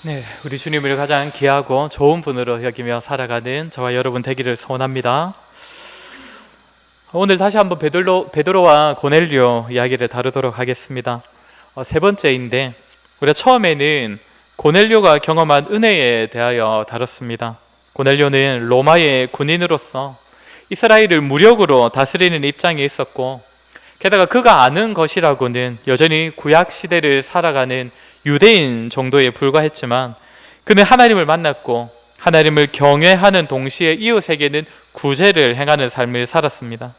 네, 우리 주님을 가장 귀하고 좋은 분으로 여기며 살아가는 저와 여러분 되기를 소원합니다. 오늘 다시 한번 베드로와 고넬료 이야기를 다루도록 하겠습니다. 세 번째인데, 우리가 처음에는 고넬료가 경험한 은혜에 대하여 다뤘습니다. 고넬료는 로마의 군인으로서 이스라엘을 무력으로 다스리는 입장에 있었고, 게다가 그가 아는 것이라고는 여전히 구약 시대를 살아가는 유대인 정도에 불과했지만, 그는 하나님을 만났고 하나님을 경외하는 동시에 이웃에게는 구제를 행하는 삶을 살았습니다.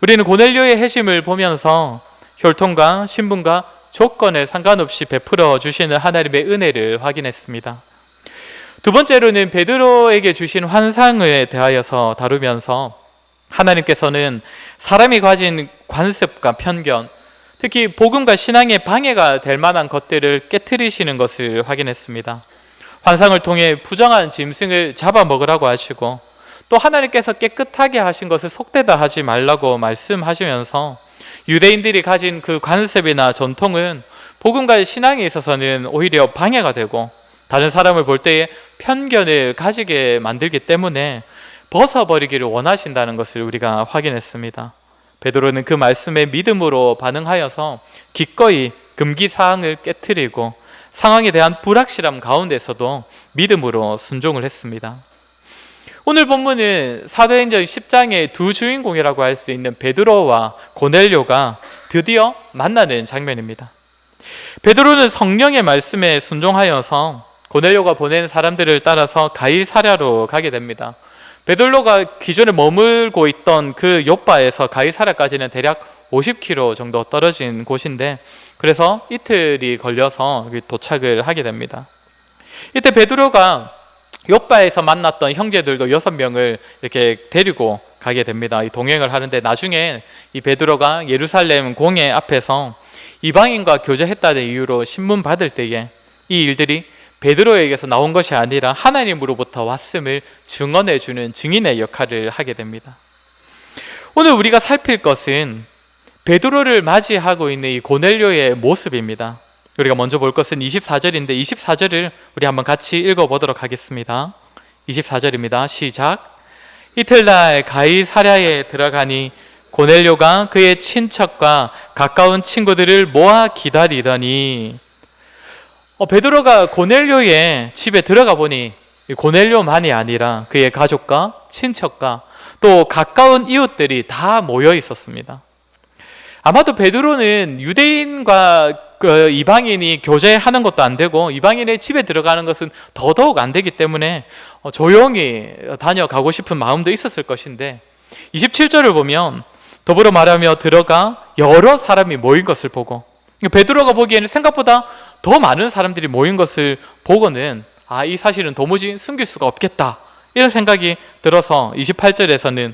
우리는 고넬료의 회심을 보면서 혈통과 신분과 조건에 상관없이 베풀어 주시는 하나님의 은혜를 확인했습니다. 두 번째로는 베드로에게 주신 환상에 대하여서 다루면서 하나님께서는 사람이 가진 관습과 편견, 특히 복음과 신앙의 방해가 될 만한 것들을 깨트리시는 것을 확인했습니다. 환상을 통해 부정한 짐승을 잡아먹으라고 하시고, 또 하나님께서 깨끗하게 하신 것을 속되다 하지 말라고 말씀하시면서 유대인들이 가진 그 관습이나 전통은 복음과 신앙에 있어서는 오히려 방해가 되고 다른 사람을 볼 때에 편견을 가지게 만들기 때문에 벗어버리기를 원하신다는 것을 우리가 확인했습니다. 베드로는 그 말씀에 믿음으로 반응하여서 기꺼이 금기사항을 깨트리고 상황에 대한 불확실함 가운데서도 믿음으로 순종을 했습니다. 오늘 본문은 사도행전 10장의 두 주인공이라고 할 수 있는 베드로와 고넬료가 드디어 만나는 장면입니다. 베드로는 성령의 말씀에 순종하여서 고넬료가 보낸 사람들을 따라서 가이사랴로 가게 됩니다. 베드로가 기존에 머물고 있던 그 욥바에서 가이사랴까지는 대략 50km 정도 떨어진 곳인데, 그래서 이틀이 걸려서 도착을 하게 됩니다. 이때 베드로가 욥바에서 만났던 형제들도 6명을 이렇게 데리고 가게 됩니다. 동행을 하는데, 나중에 이 베드로가 예루살렘 공회 앞에서 이방인과 교제했다는 이유로 신문 받을 때에 이 일들이 베드로에게서 나온 것이 아니라 하나님으로부터 왔음을 증언해 주는 증인의 역할을 하게 됩니다. 오늘 우리가 살필 것은 베드로를 맞이하고 있는 이 고넬료의 모습입니다. 우리가 먼저 볼 것은 24절인데 24절을 우리 한번 같이 읽어보도록 하겠습니다. 24절입니다. 시작. 이틀날 가이사랴에 들어가니 고넬료가 그의 친척과 가까운 친구들을 모아 기다리더니, 베드로가 고넬료의 집에 들어가 보니 고넬료만이 아니라 그의 가족과 친척과 또 가까운 이웃들이 다 모여 있었습니다. 아마도 베드로는 유대인과 이방인이 교제하는 것도 안 되고 이방인의 집에 들어가는 것은 더더욱 안 되기 때문에 조용히 다녀가고 싶은 마음도 있었을 것인데, 27절을 보면 더불어 말하며 들어가 여러 사람이 모인 것을 보고, 베드로가 보기에는 생각보다 더 많은 사람들이 모인 것을 보고는 이 사실은 도무지 숨길 수가 없겠다, 이런 생각이 들어서 28절에서는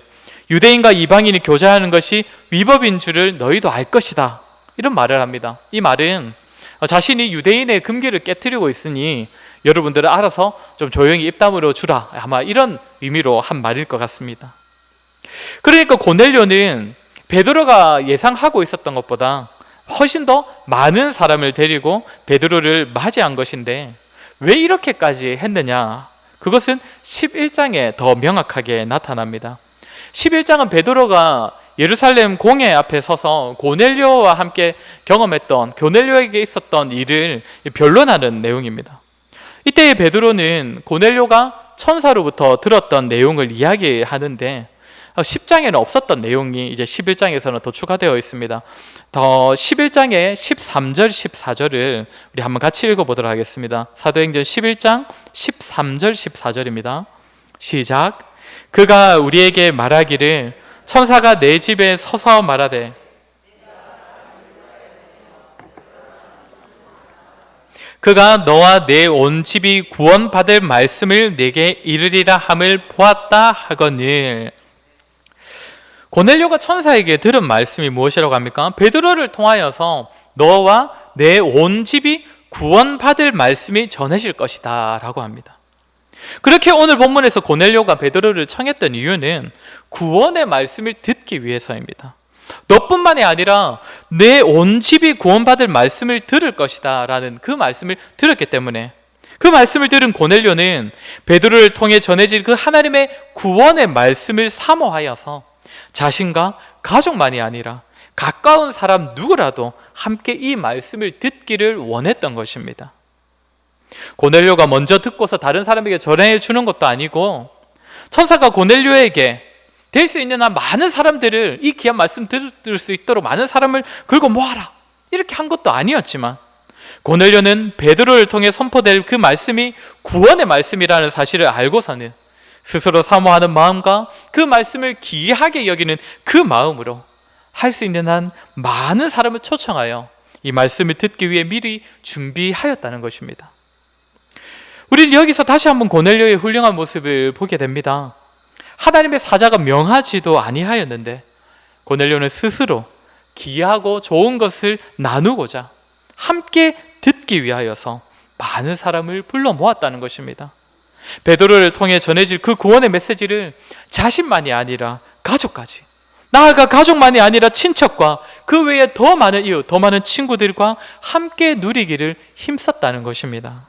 유대인과 이방인이 교제하는 것이 위법인 줄을 너희도 알 것이다, 이런 말을 합니다. 이 말은 자신이 유대인의 금기를 깨트리고 있으니 여러분들은 알아서 좀 조용히 입 다물어 주라, 아마 이런 의미로 한 말일 것 같습니다. 그러니까 고넬료는 베드로가 예상하고 있었던 것보다 훨씬 더 많은 사람을 데리고 베드로를 맞이한 것인데, 왜 이렇게까지 했느냐? 그것은 11장에 더 명확하게 나타납니다. 11장은 베드로가 예루살렘 공회 앞에 서서 고넬료와 함께 경험했던, 고넬료에게 있었던 일을 변론하는 내용입니다. 이때의 베드로는 고넬료가 천사로부터 들었던 내용을 이야기하는데 10장에는 없었던 내용이 이제 11장에서는 더 추가되어 있습니다. 더 11장의 13절, 14절을 우리 한번 같이 읽어보도록 하겠습니다. 사도행전 11장 13절, 14절입니다. 시작. 그가 우리에게 말하기를 천사가 내 집에 서서 말하되 그가 너와 내 온 집이 구원받을 말씀을 내게 이르리라 함을 보았다 하거늘. 고넬료가 천사에게 들은 말씀이 무엇이라고 합니까? 베드로를 통하여서 너와 내 온 집이 구원받을 말씀이 전해질 것이다 라고 합니다. 그렇게 오늘 본문에서 고넬료가 베드로를 청했던 이유는 구원의 말씀을 듣기 위해서입니다. 너뿐만이 아니라 내 온 집이 구원받을 말씀을 들을 것이다 라는 그 말씀을 들었기 때문에, 그 말씀을 들은 고넬료는 베드로를 통해 전해질 그 하나님의 구원의 말씀을 사모하여서 자신과 가족만이 아니라 가까운 사람 누구라도 함께 이 말씀을 듣기를 원했던 것입니다. 고넬료가 먼저 듣고서 다른 사람에게 전해 주는 것도 아니고 천사가 고넬료에게 될 수 있는 한 많은 사람들을 이 귀한 말씀 들을 수 있도록 많은 사람을 긁어 모아라 이렇게 한 것도 아니었지만 고넬료는 베드로를 통해 선포될 그 말씀이 구원의 말씀이라는 사실을 알고서는 스스로 사모하는 마음과 그 말씀을 귀하게 여기는 그 마음으로 할 수 있는 한 많은 사람을 초청하여 이 말씀을 듣기 위해 미리 준비하였다는 것입니다. 우리는 여기서 다시 한번 고넬료의 훌륭한 모습을 보게 됩니다. 하나님의 사자가 명하지도 아니하였는데 고넬료는 스스로 귀하고 좋은 것을 나누고자 함께 듣기 위하여서 많은 사람을 불러 모았다는 것입니다. 베드로를 통해 전해질 그 구원의 메시지를 자신만이 아니라 가족까지, 나아가 가족만이 아니라 친척과 그 외에 더 많은 이웃, 더 많은 친구들과 함께 누리기를 힘썼다는 것입니다.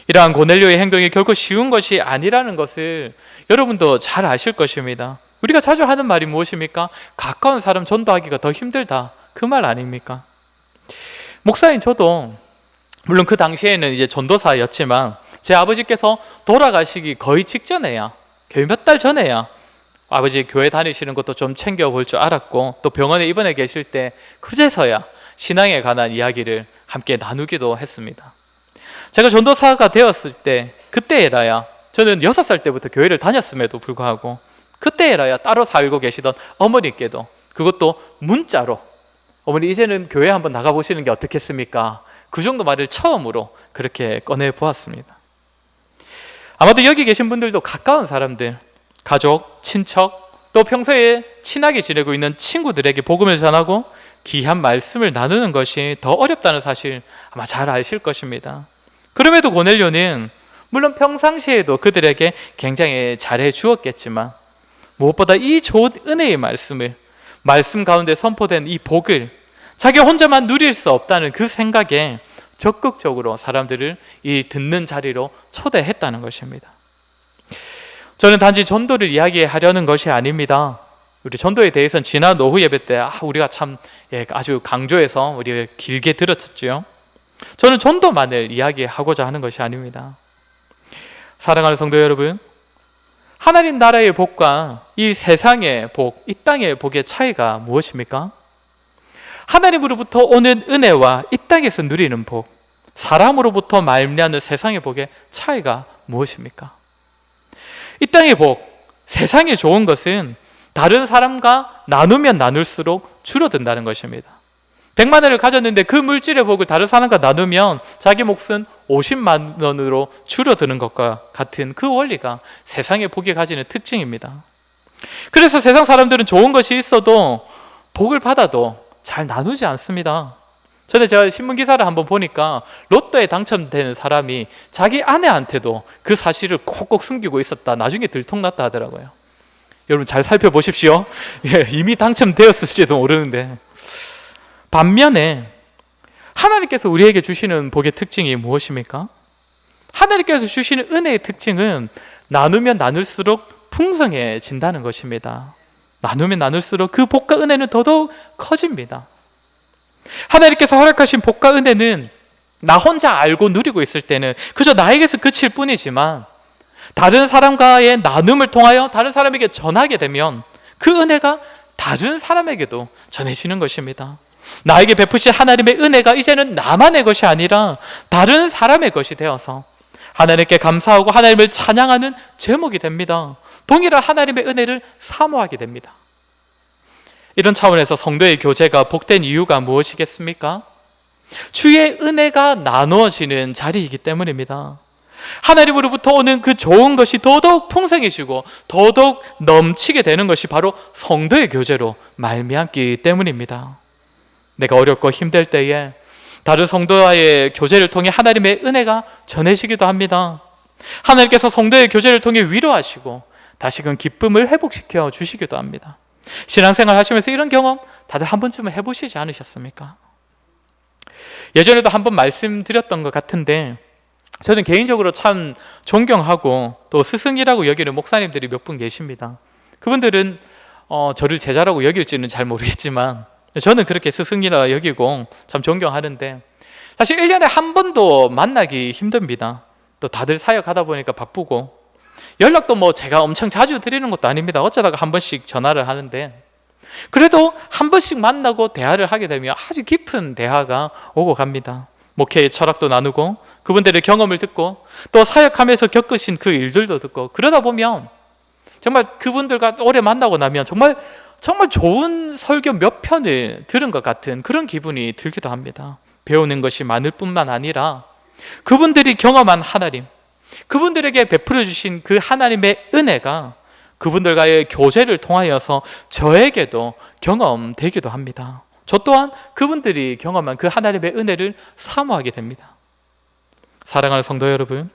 이러한 고넬료의 행동이 결코 쉬운 것이 아니라는 것을 여러분도 잘 아실 것입니다. 우리가 자주 하는 말이 무엇입니까? 가까운 사람 전도하기가 더 힘들다, 그 말 아닙니까? 목사인 저도 물론 그 당시에는 이제 전도사였지만 제 아버지께서 돌아가시기 거의 직전에야, 거의 몇 달 전에야 아버지 교회 다니시는 것도 좀 챙겨볼 줄 알았고, 또 병원에 입원해 계실 때 그제서야 신앙에 관한 이야기를 함께 나누기도 했습니다. 제가 전도사가 되었을 때 그때에라야, 저는 6살 때부터 교회를 다녔음에도 불구하고 그때에라야 따로 살고 계시던 어머니께도, 그것도 문자로, 어머니 이제는 교회 한번 나가보시는 게 어떻겠습니까? 그 정도 말을 처음으로 그렇게 꺼내보았습니다. 아마도 여기 계신 분들도 가까운 사람들, 가족, 친척, 또 평소에 친하게 지내고 있는 친구들에게 복음을 전하고 귀한 말씀을 나누는 것이 더 어렵다는 사실 아마 잘 아실 것입니다. 그럼에도 고넬료는 물론 평상시에도 그들에게 굉장히 잘해 주었겠지만 무엇보다 이 좋은 은혜의 말씀을, 말씀 가운데 선포된 이 복을 자기 혼자만 누릴 수 없다는 그 생각에 적극적으로 사람들을 이 듣는 자리로 초대했다는 것입니다. 저는 단지 전도를 이야기하려는 것이 아닙니다. 우리 전도에 대해서는 지난 오후 예배 때 우리가 참 아주 강조해서 우리 길게 들었었죠. 저는 전도만을 이야기하고자 하는 것이 아닙니다. 사랑하는 성도 여러분, 하나님 나라의 복과 이 세상의 복, 이 땅의 복의 차이가 무엇입니까? 하나님으로부터 오는 은혜와 이 땅에서 누리는 복, 사람으로부터 말미암는 세상의 복의 차이가 무엇입니까? 이 땅의 복, 세상에 좋은 것은 다른 사람과 나누면 나눌수록 줄어든다는 것입니다. 100만 원을 가졌는데 그 물질의 복을 다른 사람과 나누면 자기 몫은 50만 원으로 줄어드는 것과 같은 그 원리가 세상의 복이 가지는 특징입니다. 그래서 세상 사람들은 좋은 것이 있어도 복을 받아도 잘 나누지 않습니다. 전에 제가 신문기사를 한번 보니까 로또에 당첨되는 사람이 자기 아내한테도 그 사실을 꼭꼭 숨기고 있었다, 나중에 들통났다 하더라고요. 여러분 잘 살펴보십시오. 이미 당첨되었을지도 모르는데. 반면에 하나님께서 우리에게 주시는 복의 특징이 무엇입니까? 하나님께서 주시는 은혜의 특징은 나누면 나눌수록 풍성해진다는 것입니다. 나누면 나눌수록 그 복과 은혜는 더더욱 커집니다. 하나님께서 허락하신 복과 은혜는 나 혼자 알고 누리고 있을 때는 그저 나에게서 그칠 뿐이지만 다른 사람과의 나눔을 통하여 다른 사람에게 전하게 되면 그 은혜가 다른 사람에게도 전해지는 것입니다. 나에게 베푸신 하나님의 은혜가 이제는 나만의 것이 아니라 다른 사람의 것이 되어서 하나님께 감사하고 하나님을 찬양하는 제목이 됩니다. 동일한 하나님의 은혜를 사모하게 됩니다. 이런 차원에서 성도의 교제가 복된 이유가 무엇이겠습니까? 주의 은혜가 나누어지는 자리이기 때문입니다. 하나님으로부터 오는 그 좋은 것이 더더욱 풍성해지고 더더욱 넘치게 되는 것이 바로 성도의 교제로 말미암기 때문입니다. 내가 어렵고 힘들 때에 다른 성도와의 교제를 통해 하나님의 은혜가 전해지기도 합니다. 하나님께서 성도의 교제를 통해 위로하시고 다시금 기쁨을 회복시켜 주시기도 합니다. 신앙생활 하시면서 이런 경험 다들 한 번쯤은 해보시지 않으셨습니까? 예전에도 한번 말씀드렸던 것 같은데 저는 개인적으로 참 존경하고 또 스승이라고 여기는 목사님들이 몇 분 계십니다. 그분들은 저를 제자라고 여길지는 잘 모르겠지만 저는 그렇게 스승이라 여기고 참 존경하는데, 사실 1년에 한 번도 만나기 힘듭니다. 또 다들 사역하다 보니까 바쁘고 연락도 뭐 제가 엄청 자주 드리는 것도 아닙니다. 어쩌다가 한 번씩 전화를 하는데, 그래도 한 번씩 만나고 대화를 하게 되면 아주 깊은 대화가 오고 갑니다. 목회의 철학도 나누고 그분들의 경험을 듣고 또 사역하면서 겪으신 그 일들도 듣고, 그러다 보면 정말 그분들과 오래 만나고 나면 정말 좋은 설교 몇 편을 들은 것 같은 그런 기분이 들기도 합니다. 배우는 것이 많을 뿐만 아니라 그분들이 경험한 하나님, 그분들에게 베풀어 주신 그 하나님의 은혜가 그분들과의 교제를 통하여서 저에게도 경험되기도 합니다. 저 또한 그분들이 경험한 그 하나님의 은혜를 사모하게 됩니다. 사랑하는 성도 여러분,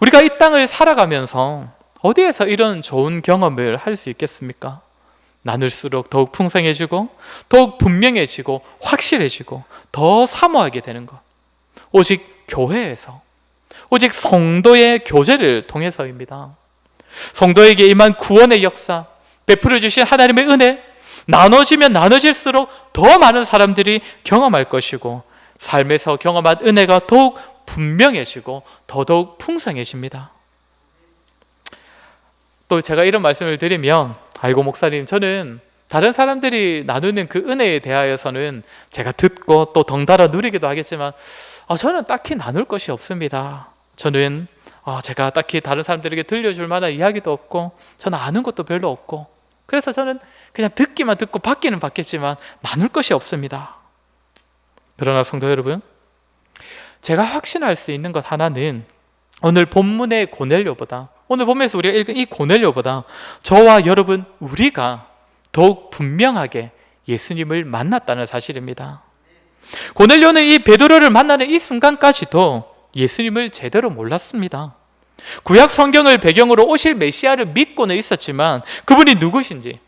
우리가 이 땅을 살아가면서 어디에서 이런 좋은 경험을 할 수 있겠습니까? 나눌수록 더욱 풍성해지고 더욱 분명해지고 확실해지고 더 사모하게 되는 것, 오직 교회에서, 오직 성도의 교제를 통해서입니다. 성도에게 임한 구원의 역사, 베풀어 주신 하나님의 은혜, 나눠지면 나눠질수록 더 많은 사람들이 경험할 것이고 삶에서 경험한 은혜가 더욱 분명해지고 더더욱 풍성해집니다. 또 제가 이런 말씀을 드리면, 아이고 목사님, 저는 다른 사람들이 나누는 그 은혜에 대하여서는 제가 듣고 또 덩달아 누리기도 하겠지만 저는 딱히 나눌 것이 없습니다. 저는 제가 딱히 다른 사람들에게 들려줄 만한 이야기도 없고 저는 아는 것도 별로 없고, 그래서 저는 그냥 듣기만 듣고 받기는 받겠지만 나눌 것이 없습니다. 그러나 성도 여러분, 제가 확신할 수 있는 것 하나는 오늘 본문의 고넬료보다, 오늘 본문에서 우리가 읽은 이 고넬료보다 저와 여러분, 우리가 더욱 분명하게 예수님을 만났다는 사실입니다. 고넬료는 이 베드로를 만나는 이 순간까지도 예수님을 제대로 몰랐습니다. 구약 성경을 배경으로 오실 메시아를 믿고는 있었지만 그분이 누구신지,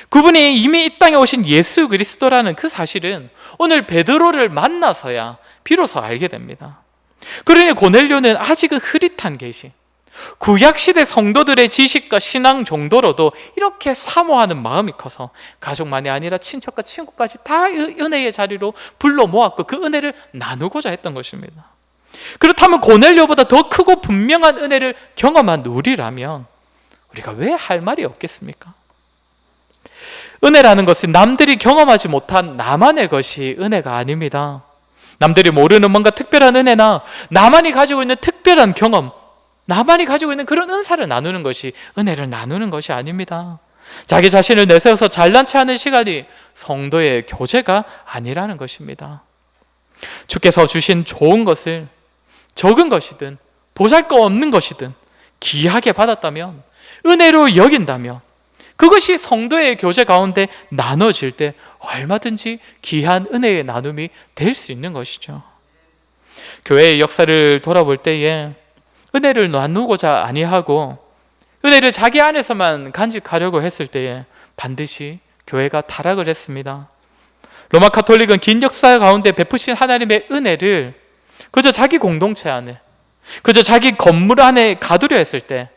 그분이 이미 이 땅에 오신 예수 그리스도라는 그 사실은 오늘 베드로를 만나서야 비로소 알게 됩니다. 그러니 고넬료는 아직은 흐릿한 계시, 구약시대 성도들의 지식과 신앙 정도로도 이렇게 사모하는 마음이 커서 가족만이 아니라 친척과 친구까지 다 은혜의 자리로 불러 모았고 그 은혜를 나누고자 했던 것입니다. 그렇다면 고넬료보다 더 크고 분명한 은혜를 경험한 우리라면 우리가 왜 할 말이 없겠습니까? 은혜라는 것은 남들이 경험하지 못한 나만의 것이 은혜가 아닙니다. 남들이 모르는 뭔가 특별한 은혜나 나만이 가지고 있는 특별한 경험, 나만이 가지고 있는 그런 은사를 나누는 것이 은혜를 나누는 것이 아닙니다. 자기 자신을 내세워서 잘난 체 하는 시간이 성도의 교제가 아니라는 것입니다. 주께서 주신 좋은 것을 적은 것이든 보잘것없는 것이든 귀하게 받았다면, 은혜로 여긴다면 그것이 성도의 교제 가운데 나눠질 때 얼마든지 귀한 은혜의 나눔이 될 수 있는 것이죠. 교회의 역사를 돌아볼 때에 은혜를 나누고자 아니하고 은혜를 자기 안에서만 간직하려고 했을 때에 반드시 교회가 타락을 했습니다. 로마 카톨릭은 긴 역사 가운데 베푸신 하나님의 은혜를 그저 자기 공동체 안에, 그저 자기 건물 안에 가두려 했을 때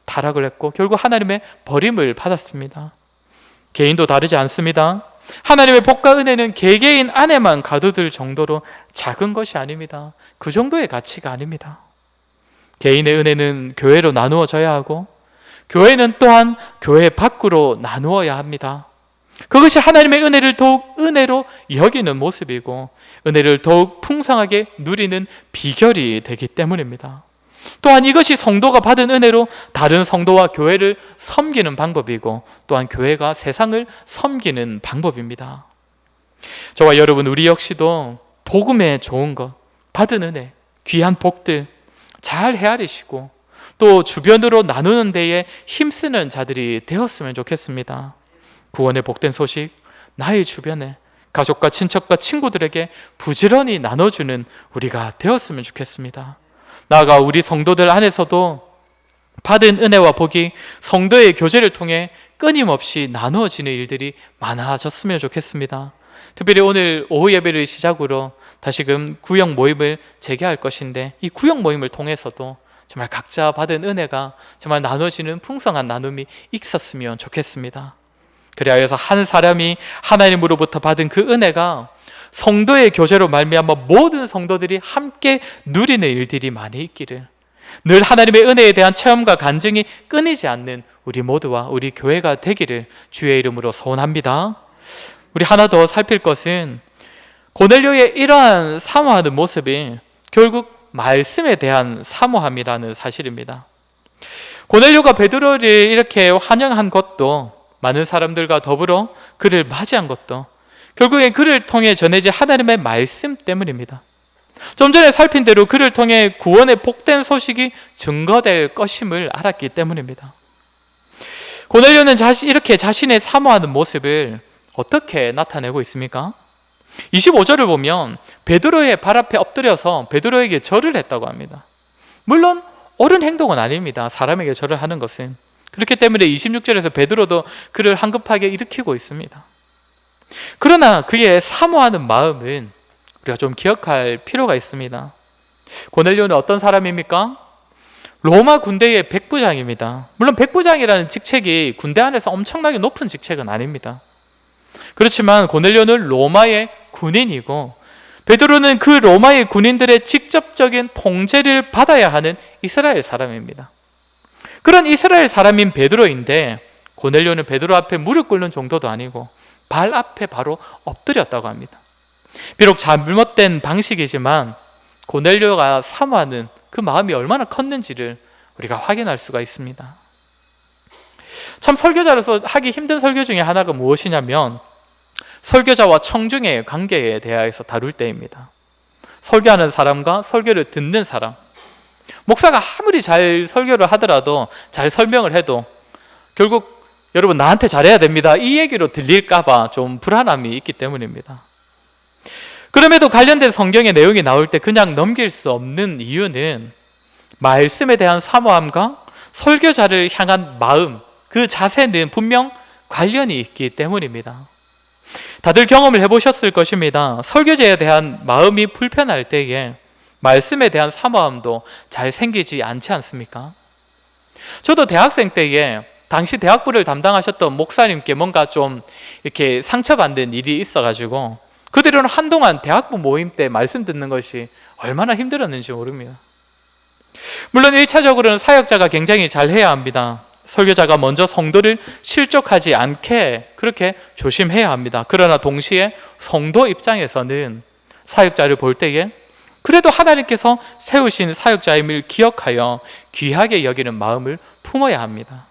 타락을 했고 결국 하나님의 버림을 받았습니다. 개인도 다르지 않습니다. 하나님의 복과 은혜는 개개인 안에만 가두들 정도로 작은 것이 아닙니다. 그 정도의 가치가 아닙니다. 개인의 은혜는 교회로 나누어져야 하고 교회는 또한 교회 밖으로 나누어야 합니다. 그것이 하나님의 은혜를 더욱 은혜로 여기는 모습이고 은혜를 더욱 풍성하게 누리는 비결이 되기 때문입니다. 또한 이것이 성도가 받은 은혜로 다른 성도와 교회를 섬기는 방법이고 또한 교회가 세상을 섬기는 방법입니다. 저와 여러분, 우리 역시도 복음의 좋은 것, 받은 은혜, 귀한 복들 잘 헤아리시고 또 주변으로 나누는 데에 힘쓰는 자들이 되었으면 좋겠습니다. 구원의 복된 소식, 나의 주변에 가족과 친척과 친구들에게 부지런히 나눠주는 우리가 되었으면 좋겠습니다. 나아가 우리 성도들 안에서도 받은 은혜와 복이 성도의 교제를 통해 끊임없이 나누어지는 일들이 많아졌으면 좋겠습니다. 특별히 오늘 오후 예배를 시작으로 다시금 구역 모임을 재개할 것인데 이 구역 모임을 통해서도 정말 각자 받은 은혜가 정말 나눠지는 풍성한 나눔이 있었으면 좋겠습니다. 그리하여서 한 사람이 하나님으로부터 받은 그 은혜가 성도의 교제로 말미암아 모든 성도들이 함께 누리는 일들이 많이 있기를, 늘 하나님의 은혜에 대한 체험과 간증이 끊이지 않는 우리 모두와 우리 교회가 되기를 주의 이름으로 소원합니다. 우리 하나 더 살필 것은 고넬료의 이러한 사모하는 모습이 결국 말씀에 대한 사모함이라는 사실입니다. 고넬료가 베드로를 이렇게 환영한 것도, 많은 사람들과 더불어 그를 맞이한 것도 결국에 그를 통해 전해질 하나님의 말씀 때문입니다. 좀 전에 살핀 대로 그를 통해 구원의 복된 소식이 증거될 것임을 알았기 때문입니다. 고넬료는 이렇게 자신의 사모하는 모습을 어떻게 나타내고 있습니까? 25절을 보면 베드로의 발 앞에 엎드려서 베드로에게 절을 했다고 합니다. 물론 옳은 행동은 아닙니다. 사람에게 절을 하는 것은. 그렇기 때문에 26절에서 베드로도 그를 한급하게 일으키고 있습니다. 그러나 그의 사모하는 마음은 우리가 좀 기억할 필요가 있습니다. 고넬료는 어떤 사람입니까? 로마 군대의 백부장입니다. 물론 백부장이라는 직책이 군대 안에서 엄청나게 높은 직책은 아닙니다. 그렇지만 고넬료는 로마의 군인이고 베드로는 그 로마의 군인들의 직접적인 통제를 받아야 하는 이스라엘 사람입니다. 그런 이스라엘 사람인 베드로인데 고넬료는 베드로 앞에 무릎 꿇는 정도도 아니고 발 앞에 바로 엎드렸다고 합니다. 비록 잘못된 방식이지만 고넬료가 사모하는 그 마음이 얼마나 컸는지를 우리가 확인할 수가 있습니다. 참 설교자로서 하기 힘든 설교 중에 하나가 무엇이냐면 설교자와 청중의 관계에 대해서 다룰 때입니다. 설교하는 사람과 설교를 듣는 사람, 목사가 아무리 잘 설교를 하더라도, 잘 설명을 해도 결국 여러분 나한테 잘해야 됩니다, 이 얘기로 들릴까 봐 좀 불안함이 있기 때문입니다. 그럼에도 관련된 성경의 내용이 나올 때 그냥 넘길 수 없는 이유는 말씀에 대한 사모함과 설교자를 향한 마음, 그 자세는 분명 관련이 있기 때문입니다. 다들 경험을 해보셨을 것입니다. 설교자에 대한 마음이 불편할 때에 말씀에 대한 사모함도 잘 생기지 않지 않습니까? 저도 대학생 때에 당시 대학부를 담당하셨던 목사님께 뭔가 좀 이렇게 상처받는 일이 있어가지고 그들은 한동안 대학부 모임 때 말씀 듣는 것이 얼마나 힘들었는지 모릅니다. 물론 1차적으로는 사역자가 굉장히 잘해야 합니다. 설교자가 먼저 성도를 실족하지 않게 그렇게 조심해야 합니다. 그러나 동시에 성도 입장에서는 사역자를 볼 때에 그래도 하나님께서 세우신 사역자임을 기억하여 귀하게 여기는 마음을 품어야 합니다.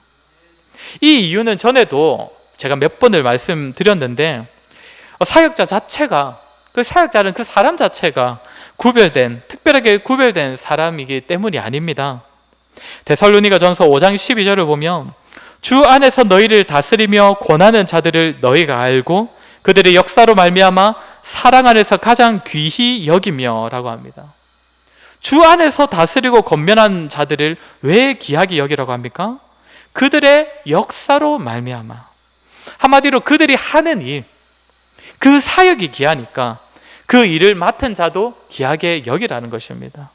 이 이유는 전에도 제가 몇 번을 말씀드렸는데 사역자 자체가, 그 사역자는 그 사람 자체가 특별하게 구별된 사람이기 때문이 아닙니다. 데살로니가전서 5장 12절을 보면 주 안에서 너희를 다스리며 권하는 자들을 너희가 알고 그들의 역사로 말미암아 사랑 안에서 가장 귀히 여기며 라고 합니다. 주 안에서 다스리고 권면한 자들을 왜 귀하게 여기라고 합니까? 그들의 역사로 말미암아, 한마디로 그들이 하는 일, 그 사역이 귀하니까 그 일을 맡은 자도 귀하게 여기라는 것입니다.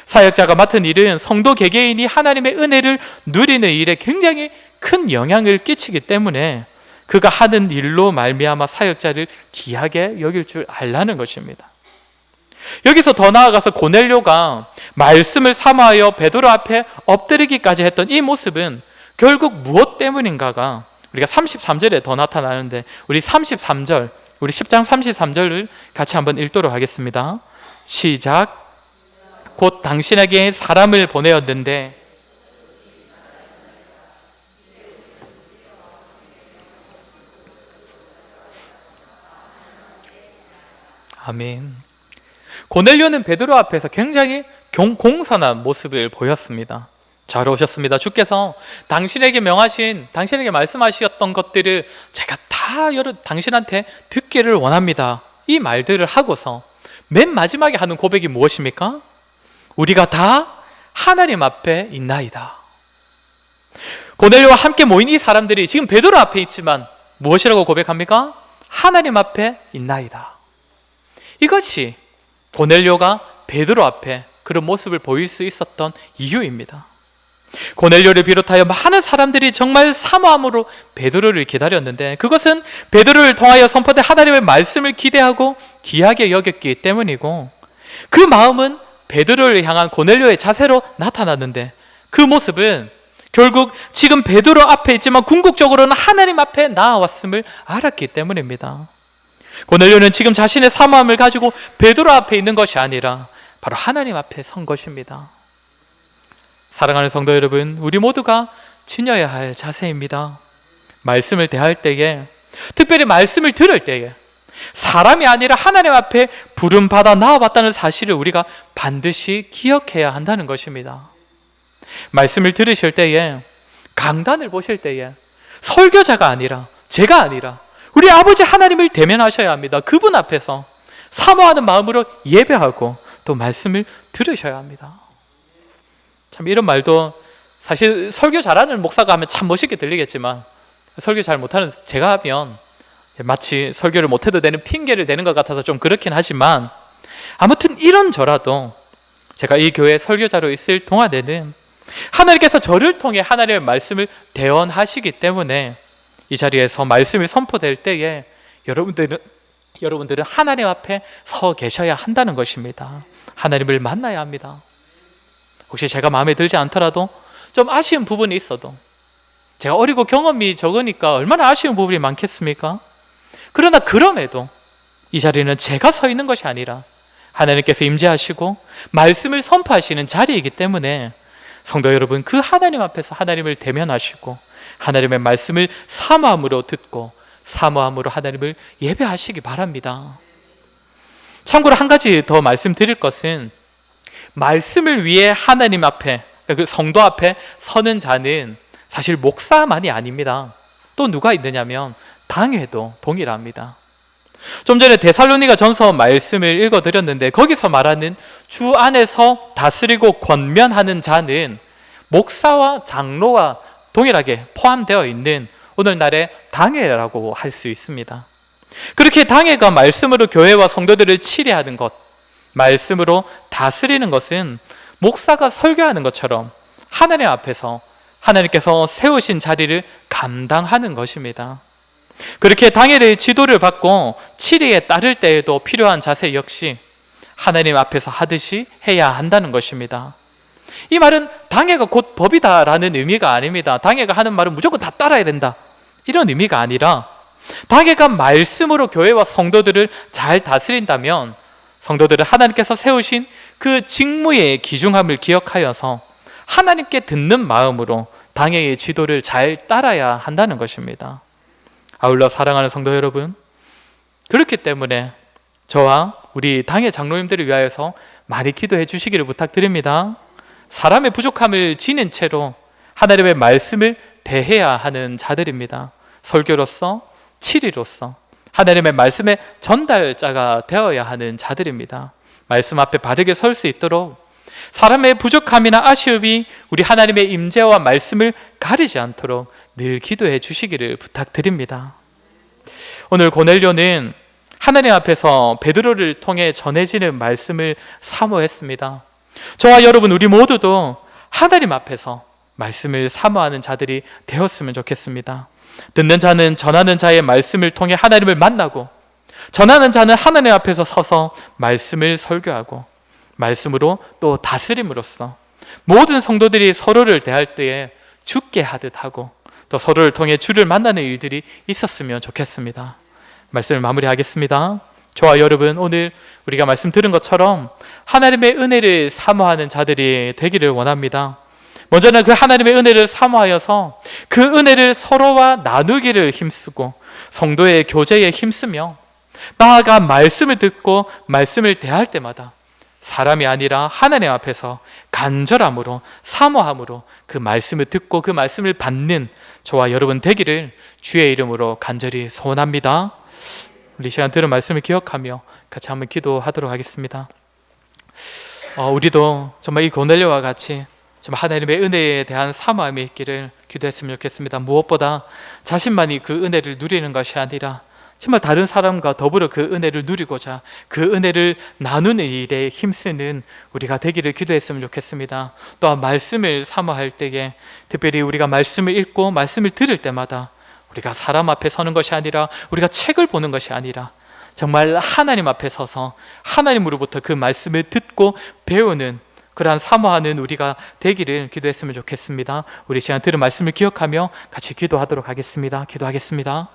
사역자가 맡은 일은 성도 개개인이 하나님의 은혜를 누리는 일에 굉장히 큰 영향을 끼치기 때문에 그가 하는 일로 말미암아 사역자를 귀하게 여길 줄 알라는 것입니다. 여기서 더 나아가서 고넬료가 말씀을 사모하여 베드로 앞에 엎드리기까지 했던 이 모습은 결국 무엇 때문인가가 우리가 33절에 더 나타나는데 우리 10장 33절을 같이 한번 읽도록 하겠습니다. 시작. 곧 당신에게 사람을 보내었는데 아멘. 고넬료는 베드로 앞에서 굉장히 공손한 모습을 보였습니다. 잘 오셨습니다. 주께서 당신에게 말씀하셨던 것들을 제가 다 당신한테 듣기를 원합니다. 이 말들을 하고서 맨 마지막에 하는 고백이 무엇입니까? 우리가 다 하나님 앞에 있나이다. 고넬료와 함께 모인 이 사람들이 지금 베드로 앞에 있지만 무엇이라고 고백합니까? 하나님 앞에 있나이다. 이것이 고넬료가 베드로 앞에 그런 모습을 보일 수 있었던 이유입니다. 고넬료를 비롯하여 많은 사람들이 정말 사모함으로 베드로를 기다렸는데, 그것은 베드로를 통하여 선포된 하나님의 말씀을 기대하고 귀하게 여겼기 때문이고, 그 마음은 베드로를 향한 고넬료의 자세로 나타났는데, 그 모습은 결국 지금 베드로 앞에 있지만 궁극적으로는 하나님 앞에 나아왔음을 알았기 때문입니다. 고넬료는 지금 자신의 사모함을 가지고 베드로 앞에 있는 것이 아니라 바로 하나님 앞에 선 것입니다. 사랑하는 성도 여러분, 우리 모두가 지녀야 할 자세입니다. 말씀을 대할 때에, 특별히 말씀을 들을 때에 사람이 아니라 하나님 앞에 부름받아 나아왔다는 사실을 우리가 반드시 기억해야 한다는 것입니다. 말씀을 들으실 때에, 강단을 보실 때에 설교자가 아니라, 제가 아니라 우리 아버지 하나님을 대면하셔야 합니다. 그분 앞에서 사모하는 마음으로 예배하고 또 말씀을 들으셔야 합니다. 참, 이런 말도 사실 설교 잘하는 목사가 하면 참 멋있게 들리겠지만, 설교 잘 못하는 제가 하면 마치 설교를 못해도 되는 핑계를 대는 것 같아서 좀 그렇긴 하지만, 아무튼 이런저라도 제가 이 교회 설교자로 있을 동안에는 하나님께서 저를 통해 하나님의 말씀을 대언하시기 때문에 이 자리에서 말씀이 선포될 때에 여러분들은 하나님 앞에 서 계셔야 한다는 것입니다. 하나님을 만나야 합니다. 혹시 제가 마음에 들지 않더라도, 좀 아쉬운 부분이 있어도, 제가 어리고 경험이 적으니까 얼마나 아쉬운 부분이 많겠습니까? 그러나 그럼에도 이 자리는 제가 서 있는 것이 아니라 하나님께서 임재하시고 말씀을 선포하시는 자리이기 때문에, 성도 여러분, 그 하나님 앞에서 하나님을 대면하시고 하나님의 말씀을 사모함으로 듣고 사모함으로 하나님을 예배하시기 바랍니다. 참고로 한 가지 더 말씀드릴 것은, 말씀을 위해 하나님 앞에, 그 성도 앞에 서는 자는 사실 목사만이 아닙니다. 또 누가 있느냐면 당회도 동일합니다. 좀 전에 데살로니가 전서 말씀을 읽어드렸는데, 거기서 말하는 주 안에서 다스리고 권면하는 자는 목사와 장로와 동일하게 포함되어 있는 오늘날의 당회라고 할 수 있습니다. 그렇게 당회가 말씀으로 교회와 성도들을 치리하는 것, 말씀으로 다스리는 것은 목사가 설교하는 것처럼 하나님 앞에서 하나님께서 세우신 자리를 감당하는 것입니다. 그렇게 당회의 지도를 받고 치리에 따를 때에도 필요한 자세 역시 하나님 앞에서 하듯이 해야 한다는 것입니다. 이 말은 당회가 곧 법이다라는 의미가 아닙니다. 당회가 하는 말은 무조건 다 따라야 된다, 이런 의미가 아니라, 당회가 말씀으로 교회와 성도들을 잘 다스린다면 성도들은 하나님께서 세우신 그 직무의 귀중함을 기억하여서 하나님께 듣는 마음으로 당회의 지도를 잘 따라야 한다는 것입니다. 아울러 사랑하는 성도 여러분, 그렇기 때문에 저와 우리 당회 장로님들을 위하여서 많이 기도해 주시기를 부탁드립니다. 사람의 부족함을 지닌 채로 하나님의 말씀을 대해야 하는 자들입니다. 설교로서, 치리로서 하나님의 말씀의 전달자가 되어야 하는 자들입니다. 말씀 앞에 바르게 설 수 있도록 사람의 부족함이나 아쉬움이 우리 하나님의 임재와 말씀을 가리지 않도록 늘 기도해 주시기를 부탁드립니다. 오늘 고넬료는 하나님 앞에서 베드로를 통해 전해지는 말씀을 사모했습니다. 저와 여러분, 우리 모두도 하나님 앞에서 말씀을 사모하는 자들이 되었으면 좋겠습니다. 듣는 자는 전하는 자의 말씀을 통해 하나님을 만나고, 전하는 자는 하나님 앞에서 서서 말씀을 설교하고 말씀으로 또 다스림으로써 모든 성도들이 서로를 대할 때에 죽게 하듯 하고 또 서로를 통해 주를 만나는 일들이 있었으면 좋겠습니다. 말씀을 마무리하겠습니다. 저와 여러분, 오늘 우리가 말씀 들은 것처럼 하나님의 은혜를 사모하는 자들이 되기를 원합니다. 먼저는 그 하나님의 은혜를 사모하여서 그 은혜를 서로와 나누기를 힘쓰고 성도의 교제에 힘쓰며, 나아가 말씀을 듣고 말씀을 대할 때마다 사람이 아니라 하나님 앞에서 간절함으로, 사모함으로 그 말씀을 듣고 그 말씀을 받는 저와 여러분 되기를 주의 이름으로 간절히 소원합니다. 우리 시간 들은 말씀을 기억하며 같이 한번 기도하도록 하겠습니다. 우리도 정말 이 고넬료와 같이 정말 하나님의 은혜에 대한 사모함이 있기를 기도했으면 좋겠습니다. 무엇보다 자신만이 그 은혜를 누리는 것이 아니라 정말 다른 사람과 더불어 그 은혜를 누리고자 그 은혜를 나누는 일에 힘쓰는 우리가 되기를 기도했으면 좋겠습니다. 또한 말씀을 사모할 때에 특별히 우리가 말씀을 읽고 말씀을 들을 때마다 우리가 사람 앞에 서는 것이 아니라 우리가 책을 보는 것이 아니라 정말 하나님 앞에 서서 하나님으로부터 그 말씀을 듣고 배우는 그러한 사모하는 우리가 되기를 기도했으면 좋겠습니다. 우리 시간 들은 말씀을 기억하며 같이 기도하도록 하겠습니다. 기도하겠습니다.